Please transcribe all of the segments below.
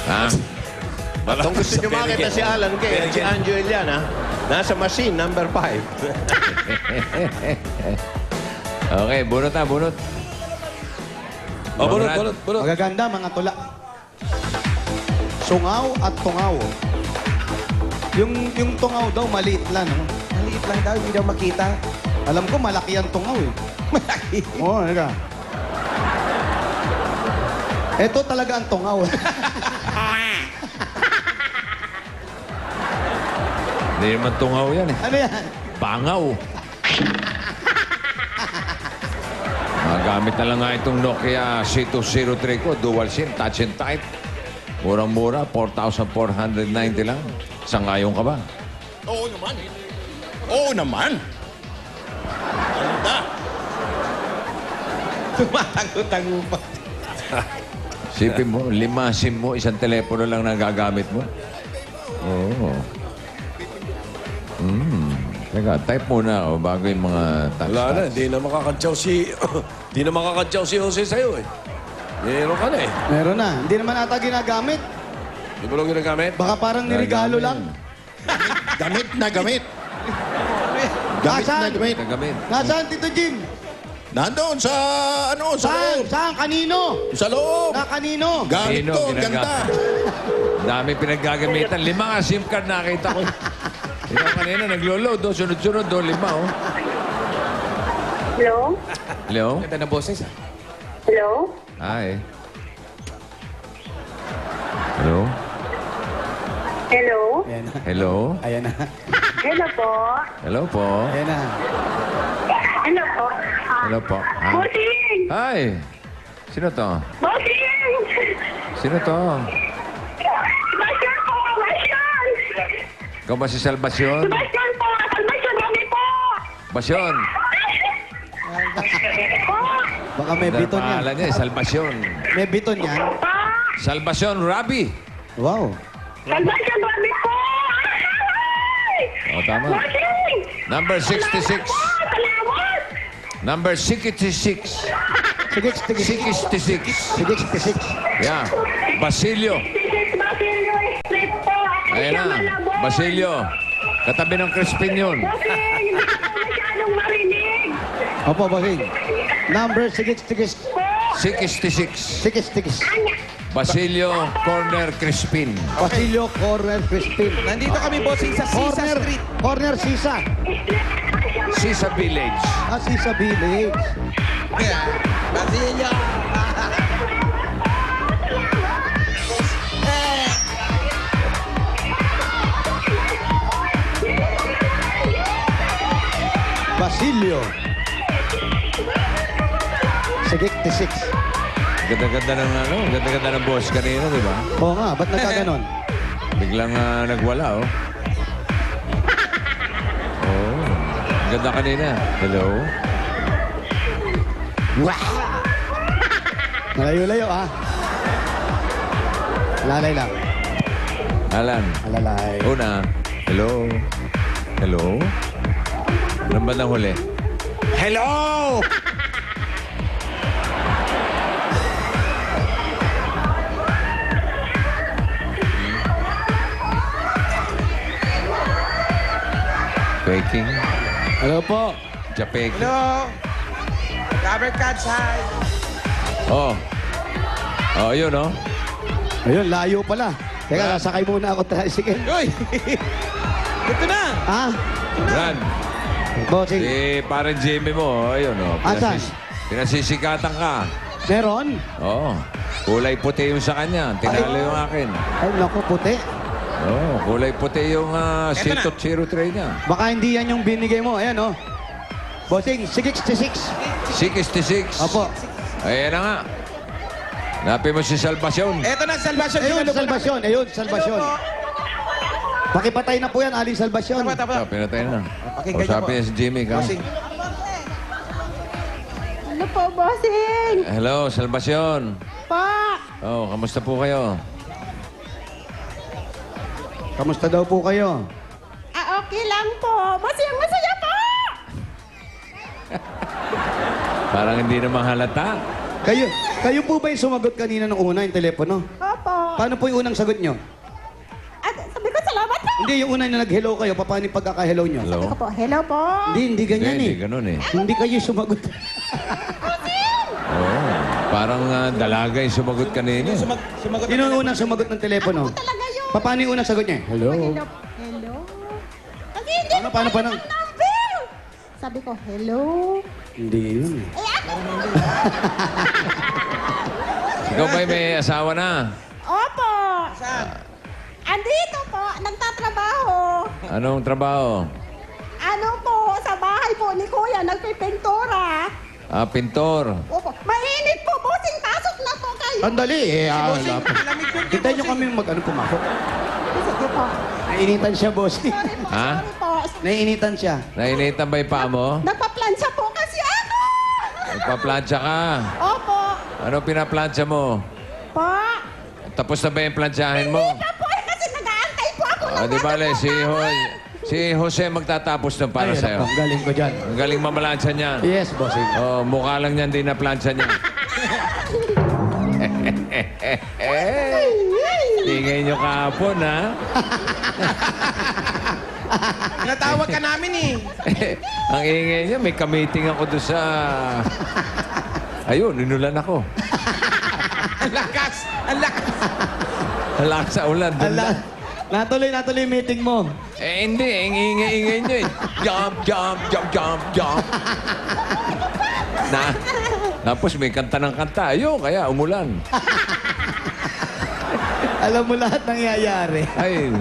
Ha? Kung gusto nyo makita si Alan Kay at si Anjo Eliana, nasa machine number 5. Okay, bunot na, bunot. Oh, bunot, Brad. bunot, bunot. Magaganda, mga tula. Sungaw at tungaw. Yung tungaw daw, maliit lang. No? Maliit lang daw, hindi daw makita. Alam ko, malaki ang tungaw eh. Malaki. Oo, oh, ito talaga ang tungaw. Hindi naman tungaw yan eh. Ano yan? Bangaw. Magamit na lang nga itong Nokia C203 ko. Dual SIM, touch and type. Murang-mura, 4,490 lang. Sangayon ka ba? Oo naman. Oo naman. Ganda. Tumatango-tango pa. Sipin mo, 5 SIM mo, isang telepono lang nagagamit mo. Oo. Teka, type muna ako bago yung mga touch. Wala na, hindi na makakantsaw si... Hindi na makakantsaw si Jose sa'yo eh. Meron ka na eh. Meron na. Hindi naman ata ginagamit. Hindi mo lang ginagamit? Baka parang nirigalo lang. Gamit na gamit. Gamit na Nasaan? gamit. Nagamit. Nasaan, Tito Jim? Nandoon sa, ano, sa Saan? loob. Saan? Kanino? Sa loob. Na kanino? Gamit Sino ko, ginagamit? ganda. Dami pinaggagamitan. 5 nga SIM card nakita ko. Ikaw kanina naglo-load, oh. Sunod-sunod, oh. 5, oh. Hello? Hello? Ganda na boses ah. Hello? Hi. Hello? Hello? Ayan na. Hello? Ayan na. Hello po? Hello po? Ayan na. Hello po? Hello po? Ha? Bossing! Hi! Sino to? Bossing! Sino to? Sebastian po! Sebastian! Ikaw ba si Salvacion? Sebastian po! Sebastian kami po! Basyon! Po! Baka may Ang biton yan. pangalan niya, Salvacion. May biton yan. Po! Salvacion Rabi! Wow. Sebastian kami po! O, tama. Bossing! Number 66. Salamat! Number 66. Sige, sige, sige. 66. Sige, sige, sige. Yeah. Basilio. This is Basilio Street po! Ayan na. Basilio. Katabi ng Crispin yun. Bossing! Hindi ko po masyadong marinig! Opo, bossing. Number 66. 66. Sige, sige. Basilio Corner Crispin. Basilio Corner Crispin. Nandito kami bossing sa Sisa Corner, Street. Corner Sisa. Sisa Village. Sisa Village. Basilio! Basilio. Sige, 66. Ganda-ganda ng ano, ganda-ganda ng boss kanina, di ba? Oo nga, ba't nagkaganon? Biglang nagwala, oh. Oh. Ganda kanina. Hello? Malayo-layo, ah. Lalay lang. Alan. Alalay. Una. Hello? Hello? Anong ba nang huli? Hello! Baking? Hello po. Japek? Hello! Robert Cats, hi! Oh. Oh, yun, oh. Ayun, layo pala. Teka, sasakay muna ako tricycle. Uy! Ito na! Ah, Brad, bossing. si parang Jimmy mo, oh, ayun, oh. Asan? Pinasisikatan ka. Meron? Oo. Kulay puti yung sa kanya. Tinalo yung akin. Ay, naku, puti. Oo, kulay puti yung C03 niya. Baka hindi yan yung binigay mo. Ayan, oh. Bossing, 66. 66. Opo. Ayan na nga. Napin mo si Salvacion. Ito na, Salvation. Ayun, Hello po. Salvation. Ayun, Salvation. Hello po. Pakipatay na po yan, Aling Salvation. Tapa, tapa. So, pinatay na. Pakinggan niyo Usapin po. niya si Jimmy. Ka. Bossing. Ano po, bossing? Hello, Salvacion. Pa! Oh, kamusta po kayo? Kamusta daw po kayo? Ah, okay lang po. Masaya po! Parang hindi naman halata. Kayo po ba yung sumagot kanina ng una yung telepono? Opo. Paano po yung unang sagot nyo? At sabi ko, salamat po. Hindi, yung una na nag-hello kayo, paano yung pagkaka-hello nyo? Hello? Sabi ko po, hello po. Hindi ganyan Hindi, eh. ganun eh. Hindi kayo sumagot. Oo. Parang dalaga yung sumagot kanina. Sumagot Sino yung unang sumagot ng telepono? Talaga yun. Paano yung unang sagot niya? Hello? Hello. Hello. Kasi hindi Paano, paano, paano? ang number. Sabi ko, hello. Hindi yun eh. Eh, ako. Ikaw ba'y may asawa na? Opo. Saan? Andito po, nagtatrabaho. Anong trabaho? Ano po, sa bahay po ni Kuya, nagpipintura. Pintor. Opo, mainit po, bossing, pasok na po kayo. Andali eh. Bossing, malamig yun. Hintayin nyo kami pumasok. Sige po. Nainitan siya, bossing. Sorry po, Ha? sorry po. Nainitan siya. Nainitan ba yung paa mo? Nagpaplansya po kasi ako. Nagpa-plancha ka. Opo. Ano pinaplansya mo? Po. Tapos na ba yung plansyahin mo? Hindi na po eh, kasi nag-aantay po ako ng Di bale, si Jose magtatapos ng para Ay, sa'yo. Ang galing ko dyan. Ang galing mamalansya niya. Yes, bossing. Oh, mukha lang niyan, di na plansya niya. Tingay niyo kahapon, ha? Natawag ka namin eh. Ang ingay niya, may kamiting ako doon sa... Ayun, inulan ako. Ang lakas. Ang lakas. Halak sa ulan. Doon Ala, lang. natuloy yung meeting mo. Hindi. Ang ingay-ingay niyo eh. Jump, jump, jump, jump, jump. Tapos may kanta ng kanta. Ayun, kaya umulan. Alam mo lahat nangyayari. Ay,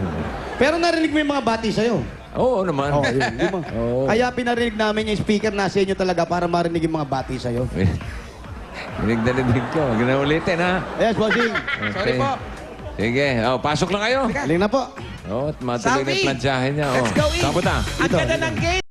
Pero narinig mo yung mga bati sa'yo. oo naman. Oo, yun. Di ba? Oo. Kaya pinarinig namin yung speaker na sa inyo talaga para marinig yung mga bati sa'yo. Dinig na dinig ko. Huwag na ulitin, ha? Yes, bossing. Sorry po. Sige. Oh, pasok lang kayo. Galing na po. Oh, at matuloy na Salvi! yung plansyahin niya. Let's Oh. go in. Saan punta? Ang ganda ng game.